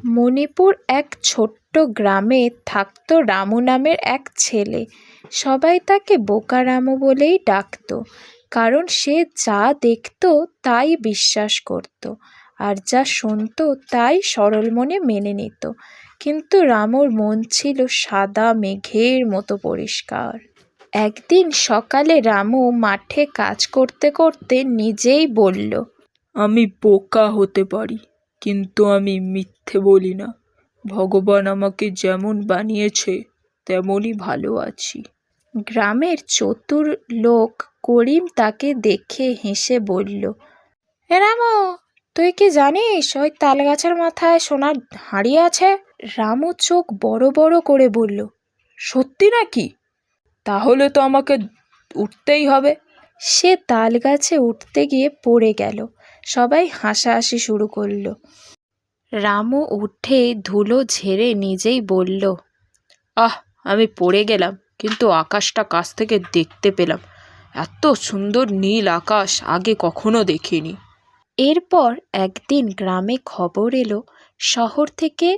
মণিপুর এক ছোট্ট গ্রামে থাকত রামু নামের এক ছেলে। সবাই তাকে বোকা রামু বলেই ডাকত, কারণ সে যা দেখত তাই বিশ্বাস করত, আর যা শুনত তাই সরল মনে মেনে নিত। কিন্তু রামুর মন ছিল সাদা মেঘের মতো পরিষ্কার। একদিন সকালে রামু মাঠে কাজ করতে করতে নিজেই বলল, আমি বোকা হতে পারি, কিন্তু আমি মিথ্যে বলি না। ভগবান আমাকে যেমন বানিয়েছে তেমনই ভালো আছি। গ্রামের চতুর লোক করিম তাকে দেখে হেসে বলল, এ রামু, তুই কি জানিস ওই তাল গাছের মাথায় সোনার হাঁড়ি আছে? রামু চোখ বড় বড় করে বলল, সত্যি নাকি? তাহলে তো আমাকে উঠতেই হবে। সে তাল গাছে উঠতে গিয়ে পড়ে গেল। সবাই হাসাহাসি শুরু করলো। রামু উঠে ধুলো ঝেড়ে নিজেই বলল, আমি পড়ে গেলাম, কিন্তু আকাশটা কাছ থেকে দেখতে পেলাম। এত সুন্দর নীল আকাশ আগে কখনো দেখিনি। এরপর একদিন গ্রামে খবর এলো শহর থেকে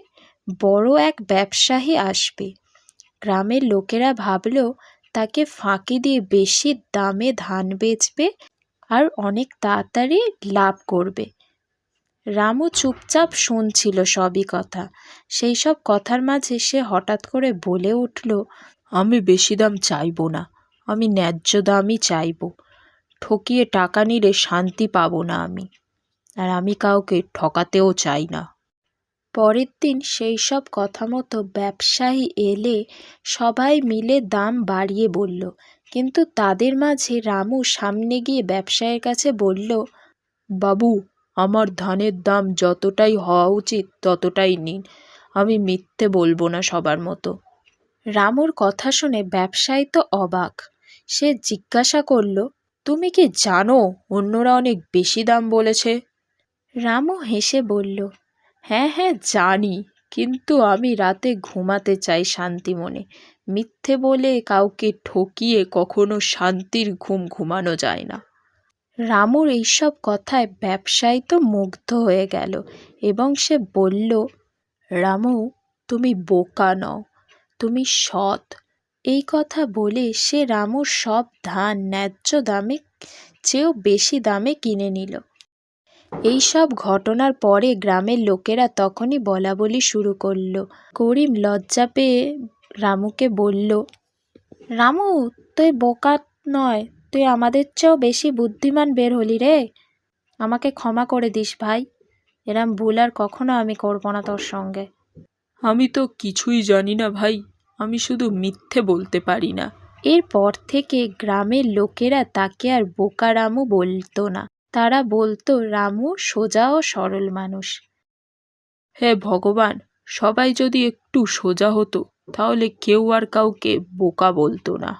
বড় এক ব্যবসায়ী আসবে। গ্রামের লোকেরা ভাবল তাকে ফাঁকি দিয়ে বেশি দামে ধান বেচবে আর অনেক তাড়াতাড়ি লাভ করবে। রামু চুপচাপ শুনছিল সবই কথা। সেই সব কথার মাঝে সে হঠাৎ করে বলে উঠল, আমি বেশি দাম চাইবো না, আমি ন্যায্য দামই চাইবো। ঠকিয়ে টাকা নিলে শান্তি পাবো না আমি, আর আমি কাউকে ঠকাতেও চাই না। পরের দিন সেই সব কথা মতো ব্যবসায়ী এলে সবাই মিলে দাম বাড়িয়ে বলল, কিন্তু তাদের মাঝে রামু সামনে গিয়ে ব্যবসায়ীর কাছে বলল, বাবু, আমার ধানের দাম যতটাই হওয়া উচিত ততটাই নিন, আমি মিথ্যে বলবো না সবার মতো। রামুর কথা শুনে ব্যবসায়ী তো অবাক। সে জিজ্ঞাসা করল, তুমি কি জানো অন্যরা অনেক বেশি দাম বলেছে? রামু হেসে বলল, হ্যাঁ হ্যাঁ জানি, কিন্তু আমি রাতে ঘুমাতে চাই শান্তি মনে। মিথ্যে বলে কাউকে ঠকিয়ে কখনো শান্তির ঘুম ঘুমানো যায় না। রামুর এইসব কথায় ব্যবসায়ী তো মুগ্ধ হয়ে গেল এবং সে বলল, রামু, তুমি বোকা নও, তুমি সৎ। এই কথা বলে সে রামুর সব ধান ন্যায্য দামে চেয়েও বেশি দামে কিনে নিল। এই সব ঘটনার পরে গ্রামের লোকেরা তখনই বলাবলি শুরু করলো। করিম লজ্জা পেয়ে রামুকে বলল, রামু, তুই বোকা নয়, তুই আমাদের চেয়েও বেশি বুদ্ধিমান বের হলি রে। আমাকে ক্ষমা করে দিস ভাই, এরম ভুল আর কখনো আমি করবো না তোর সঙ্গে। আমি তো কিছুই জানি না ভাই, আমি শুধু মিথ্যে বলতে পারি না। এরপর থেকে গ্রামের লোকেরা তাকে আর বোকা রামু বলতো না, তারা বলতো রামু সোজা ও সরল মানুষ। হে ভগবান, সবাই যদি একটু সোজা হতো তাহলে কেউ আর কাউকে বোকা বলতো না।